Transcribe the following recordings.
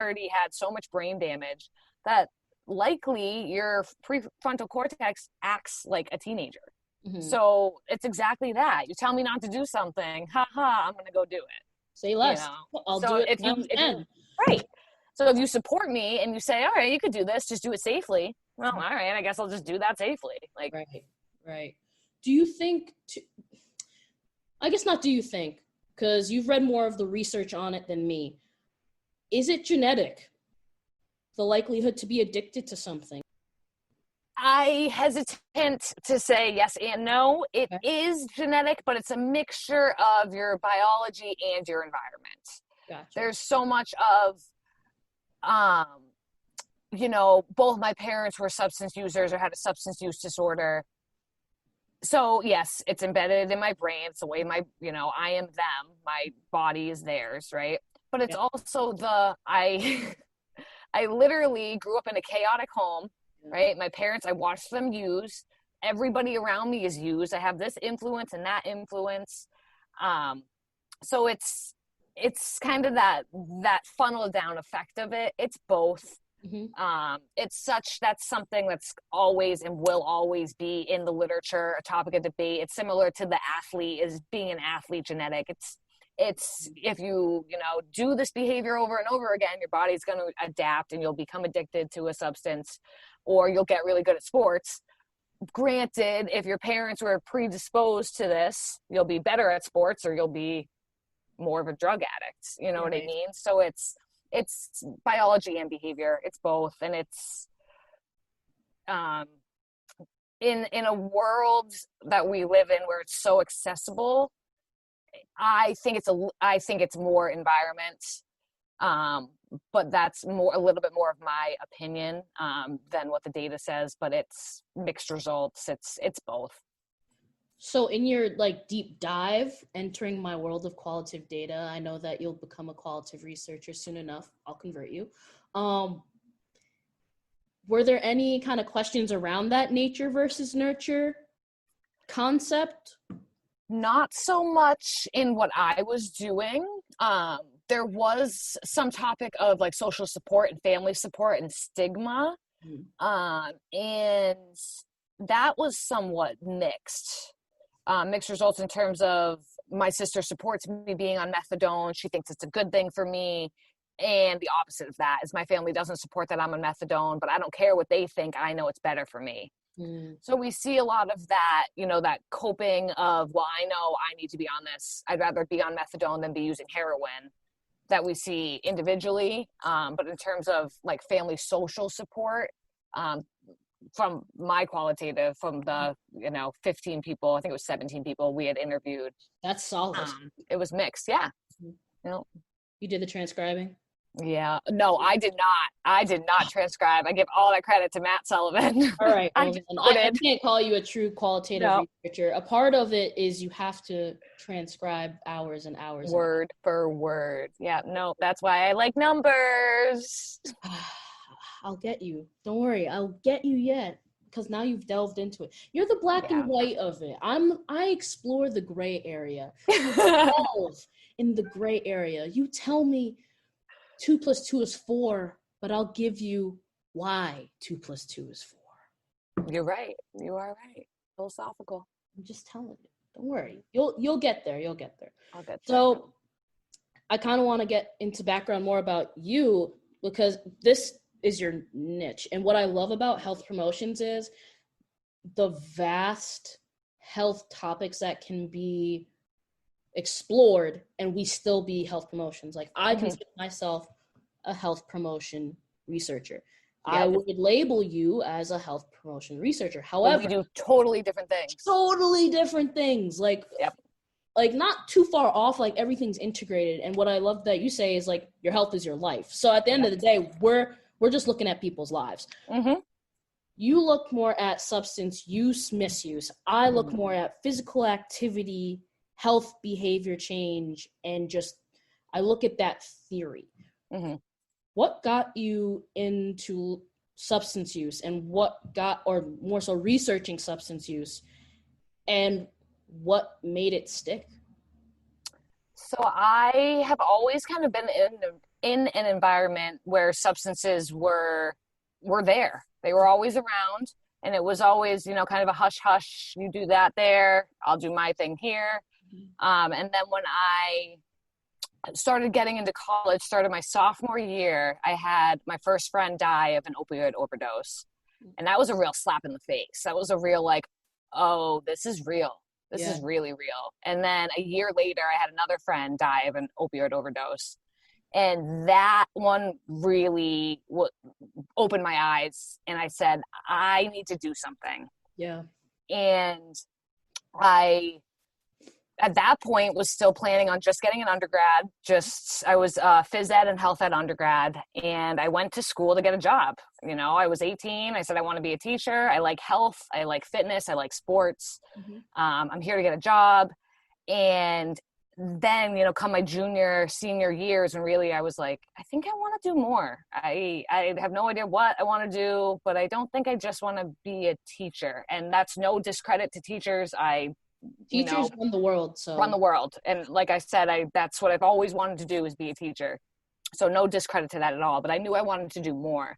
already had so much brain damage that likely your prefrontal cortex acts like a teenager. Mm-hmm. So it's exactly that. You tell me not to do something, I'm going to go do it. Say less. I'll do it. Right. So if you support me and you say, all right, you could do this, just do it safely. Well, all right, I guess I'll just do that safely. Like, right. Do you think, I guess not do you think, because you've read more of the research on it than me. Is it genetic? The likelihood to be addicted to something? I hesitate to say yes and no. It is genetic, but it's a mixture of your biology and your environment. Gotcha. There's so much of, both my parents were substance users or had a substance use disorder. So yes, it's embedded in my brain. It's the way I am them. My body is theirs, right? But it's also I literally grew up in a chaotic home, right? My parents, I watched them use. Everybody around me is used. I have this influence and that influence. So it's kind of that funnel down effect of it. It's both. Mm-hmm. That's something that's always and will always be in the literature, a topic of debate. It's similar to the athlete, is being an athlete genetic. It's if you do this behavior over and over again, your body's going to adapt and you'll become addicted to a substance, or you'll get really good at sports. Granted, if your parents were predisposed to this, you'll be better at sports, or you'll be more of a drug addict. You know what I mean? So it's biology and behavior. It's both. And it's in a world that we live in where it's so accessible, I think it's more environment, but that's a little bit more of my opinion than what the data says. But it's mixed results. It's both. So in your deep dive, entering my world of qualitative data, I know that you'll become a qualitative researcher soon enough. I'll convert you. Were there any kind of questions around that nature versus nurture concept? Not so much in what I was doing. There was some topic of social support and family support and stigma. And that was somewhat mixed. Mixed results in terms of my sister supports me being on methadone. She thinks it's a good thing for me. And the opposite of that is my family doesn't support that I'm on methadone, but I don't care what they think. I know it's better for me. So we see a lot of that, that coping of, well, I know I need to be on this. I'd rather be on methadone than be using heroin, that we see individually. But in terms of family social support, from my qualitative, from the 15 people, I think it was 17 people we had interviewed. That's solid. It was mixed. Yeah. You did the transcribing? Yeah. No, I did not transcribe. I give all that credit to Matt Sullivan. All right. Well, I can't call you a true qualitative researcher. A part of it is you have to transcribe hours and hours. Word for word. Yeah. No, that's why I like numbers. I'll get you. Don't worry. I'll get you yet, because now you've delved into it. You're the black and white of it. I explore the gray area. Delve in the gray area. You tell me 2 + 2 is 4, but I'll give you why 2 + 2 is 4. You're right. You are right. Philosophical. I'm just telling you. Don't worry. You'll get there. You'll get there. I'll get there. So I kind of want to get into background more about you, because this is your niche. And what I love about health promotions is the vast health topics that can be explored and we still be health promotions. I consider myself a health promotion researcher. I would label you as a health promotion researcher. However, we do totally different things. Not too far off, everything's integrated. And what I love that you say is your health is your life. So at the end of the day, we're just looking at people's lives. Mm-hmm. You look more at substance use, misuse. I look more at physical activity, health behavior change, and I look at that theory. Mm-hmm. What got you into substance use, and or more so researching substance use, and what made it stick? So I have always kind of been in an environment where substances were there. They were always around, and it was always, you know, kind of a hush hush. You do that there, I'll do my thing here. And then when I started getting into college, started my sophomore year, I had my first friend die of an opioid overdose. And that was a real slap in the face. That was a real like, oh, this is real. This is really real. And then a year later, I had another friend die of an opioid overdose. And that one really opened my eyes. And I said, I need to do something. Yeah. And I, at that point, was still planning on just getting an undergrad. I was phys ed and health ed undergrad. And I went to school to get a job. You know, I was 18. I said, I want to be a teacher. I like health. I like fitness. I like sports. I'm here to get a job. And then, you know, come my senior years, and really I was like, I think I want to do more. I have no idea what I want to do, but I don't think I just want to be a teacher. And that's no discredit to teachers. Teachers run the world. Run the world. And like I said, that's what I've always wanted to do, is be a teacher. So no discredit to that at all, but I knew I wanted to do more.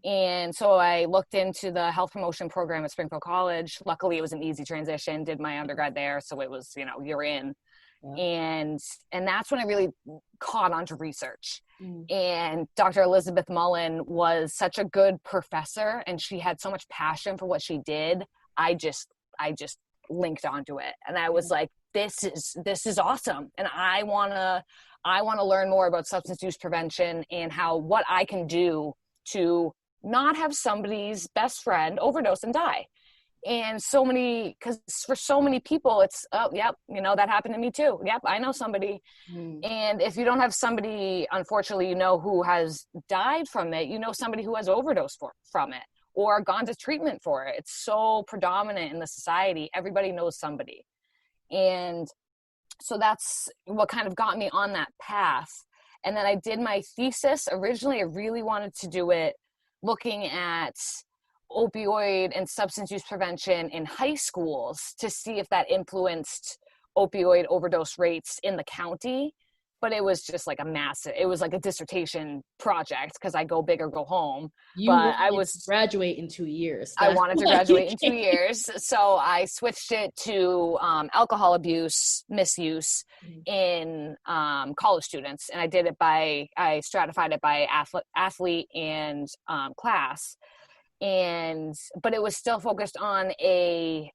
And so I looked into the health promotion program at Springfield College. Luckily, it was an easy transition, did my undergrad there. So it was, you know, you're in. And that's when I really caught on to research. And Dr. Elizabeth Mullen was such a good professor, and she had so much passion for what she did. I just linked onto it, and I was like, this is awesome. And I want to learn more about substance use prevention and what I can do to not have somebody's best friend overdose and die. And because for so many people, it's, oh, yep, you know, that happened to me too. Yep, I know somebody. And if you don't have somebody, unfortunately, you know, who has died from it, you know, somebody who has overdosed from it or gone to treatment for it. It's so predominant in the society. Everybody knows somebody. And so that's what kind of got me on that path. And then I did my thesis. Originally, I really wanted to do it looking at opioid and substance use prevention in high schools to see if that influenced opioid overdose rates in the county. But it was just like it was like a dissertation project, because I go big or go home. I was graduate in 2 years. I wanted to graduate in 2 years. So I switched it to alcohol abuse, misuse in college students. And I stratified it by athlete and class. But it was still focused on a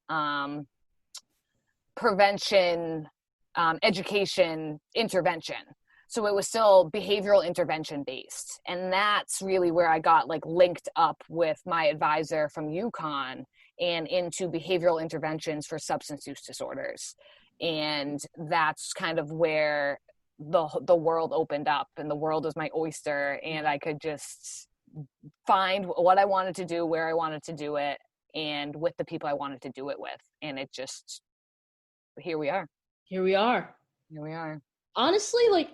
prevention, education intervention. So it was still behavioral intervention based. And that's really where I got like linked up with my advisor from UCONN and into behavioral interventions for substance use disorders. And that's kind of where the world opened up, and the world was my oyster, and I could just find what I wanted to do, where I wanted to do it, and with the people I wanted to do it with. And it just, here we are. Honestly, like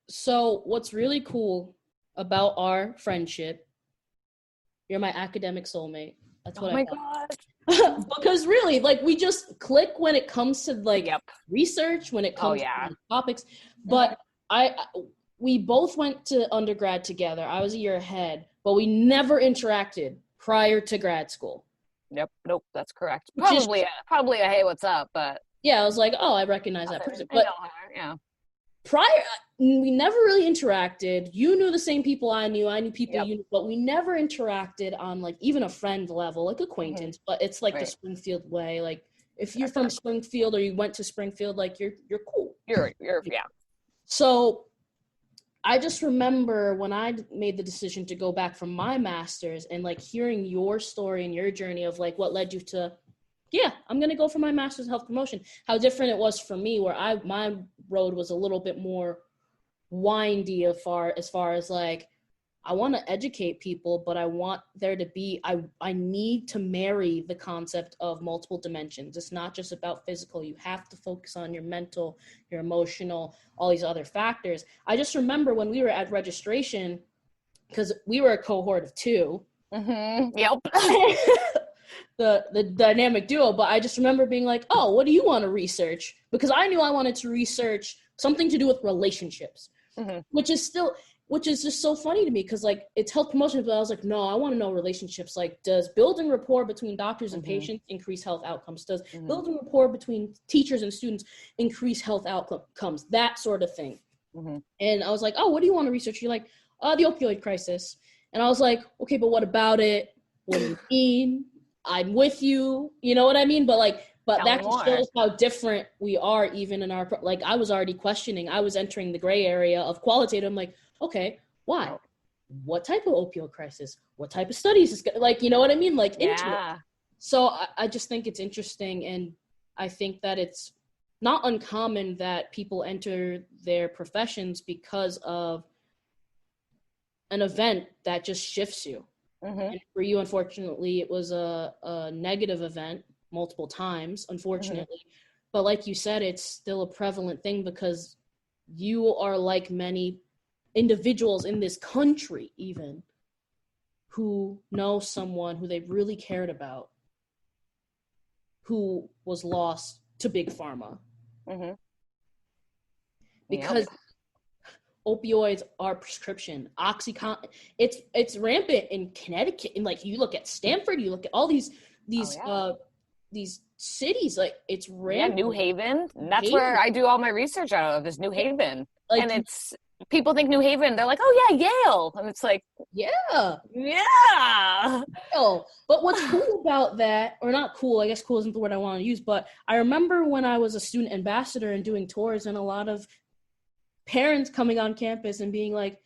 so what's really cool about our friendship, you're my academic soulmate. That's what God. Because really, like, we just click when it comes to like research, when it comes to topics. But we both went to undergrad together. I was a year ahead, but we never interacted prior to grad school. Nope, that's correct. Probably a hey, what's up? But yeah, I was like, oh, I recognize that person. But yeah. Prior, we never really interacted. You knew the same people I knew people you knew, but we never interacted on like even a friend level, like acquaintance. But it's like the Springfield way. Like if you're from Springfield or you went to Springfield, like you're cool. You're So I just remember when I made the decision to go back from my master's and like hearing your story and your journey of like what led you to, I'm going to go for my master's in health promotion. How different it was for me, where my road was a little bit more windy as far as like, I want to educate people, but I want there to be, I need to marry the concept of multiple dimensions. It's not just about physical. You have to focus on your mental, your emotional, all these other factors. I just remember when we were at registration, because we were a cohort of 2. The dynamic duo, but I just remember being like, oh, what do you want to research? Because I knew I wanted to research something to do with relationships. which is just so funny to me, because like it's health promotion, but I was like, no, I want to know relationships. Like, does building rapport between doctors and patients increase health outcomes? Does building rapport between teachers and students increase health outcomes? That sort of thing. And I was like, oh, what do you want to research? You're like, the opioid crisis. And I was like, okay, but what about it? What do you mean? I'm with you. You know what I mean? But that just shows how different we are, even in our, like, I was already questioning. I was entering the gray area of qualitative. I'm like, okay, why? What type of opioid crisis? What type of studies is, like, you know what I mean? Like, into it. So I just think it's interesting. And I think that it's not uncommon that people enter their professions because of an event that just shifts you. And for you, unfortunately, it was a negative event multiple times, unfortunately. But like you said, it's still a prevalent thing, because you are like many individuals in this country even who know someone who they really cared about who was lost to big pharma. Because opioids are prescription. OxyContin, it's rampant in Connecticut. And like, you look at Stanford, you look at all these cities, like, it's rampant. New Haven. And that's where I do all my research out of, is New Haven. Like, and it's, people think New Haven, they're like, oh yeah, Yale. And it's like, yeah. Oh, but what's cool about that, or not cool, I guess cool isn't the word I want to use, but I remember when I was a student ambassador and doing tours, and a lot of parents coming on campus and being like,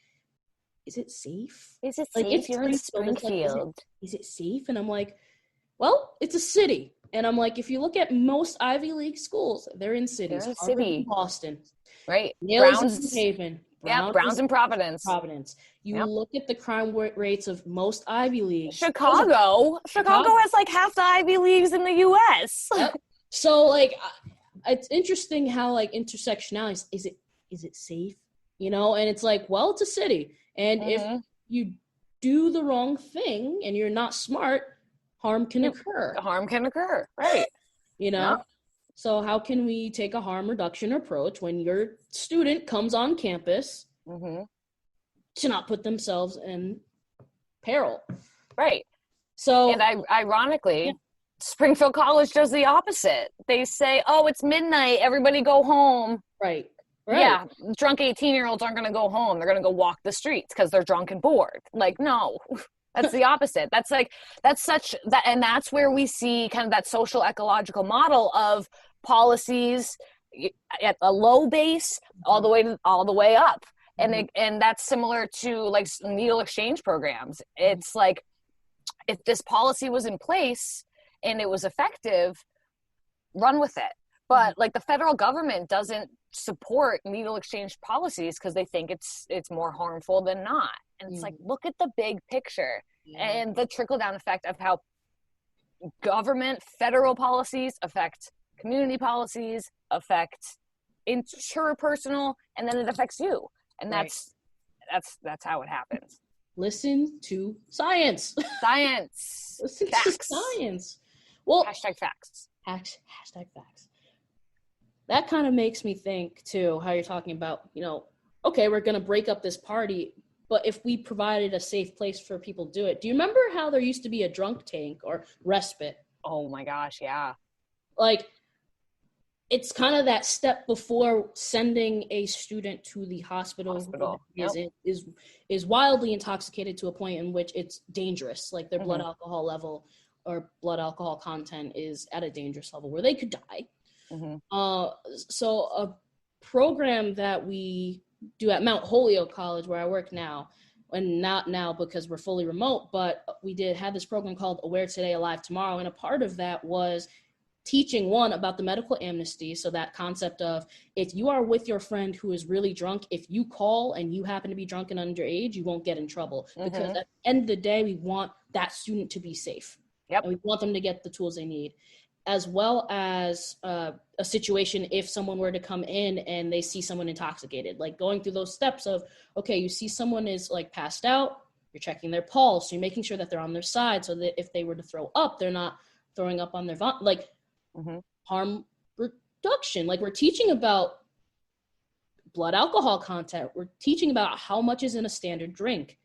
is it safe? Is it like, safe? It's You're in Springfield. Like, is it safe? And I'm like, well, it's a city. And I'm like, if you look at most Ivy League schools, they're in cities. They're in Harvard city. And Boston. Right. Yale's Browns. in Haven. Browns in Providence. You look at the crime rates of most Ivy Leagues. Chicago has like half the Ivy Leagues in the U.S. So, like, it's interesting how, like, intersectionality, is it safe? You know, and it's like, well, it's a city. And if you do the wrong thing and you're not smart, harm can occur. Right. You know? So how can we take a harm reduction approach when your student comes on campus to not put themselves in peril? Right. So, and ironically, Springfield College does the opposite. They say, oh, it's midnight, everybody go home. Right. Yeah, drunk 18-year-olds aren't going to go home. They're going to go walk the streets because they're drunk and bored. Like, no. That's the opposite. And that's where we see kind of that social ecological model of policies at a low base all the way up. And that's similar to like needle exchange programs. It's like, if this policy was in place and it was effective, run with it. But like, the federal government doesn't support needle exchange policies because they think it's more harmful than not. And it's like, look at the big picture and the trickle down effect of how government, federal policies affect community policies, affect interpersonal, and then it affects you. And that's how it happens. Listen to science. Listen to science. Well, hashtag facts. Hashtag facts. That kind of makes me think too, how you're talking about, you know, okay, we're going to break up this party, but if we provided a safe place for people to do it. Do you remember how there used to be a drunk tank or respite? Oh my gosh, yeah. Like, it's kind of that step before sending a student to the hospital. Is wildly intoxicated to a point in which it's dangerous. Like, their blood alcohol level or blood alcohol content is at a dangerous level where they could die. So a program that we do at Mount Holyoke College, where I work now, and not now because we're fully remote, but we had this program called Aware Today, Alive Tomorrow. And a part of that was teaching about the medical amnesty. So that concept of, if you are with your friend who is really drunk, if you call and you happen to be drunk and underage, you won't get in trouble, because at the end of the day, we want that student to be safe. And we want them to get the tools they need, as well as a situation if someone were to come in and they see someone intoxicated, like going through those steps of, okay, you see someone is like passed out, you're checking their pulse, you're making sure that they're on their side so that if they were to throw up, they're not throwing up on their harm reduction. Like, we're teaching about blood alcohol content. We're teaching about how much is in a standard drink.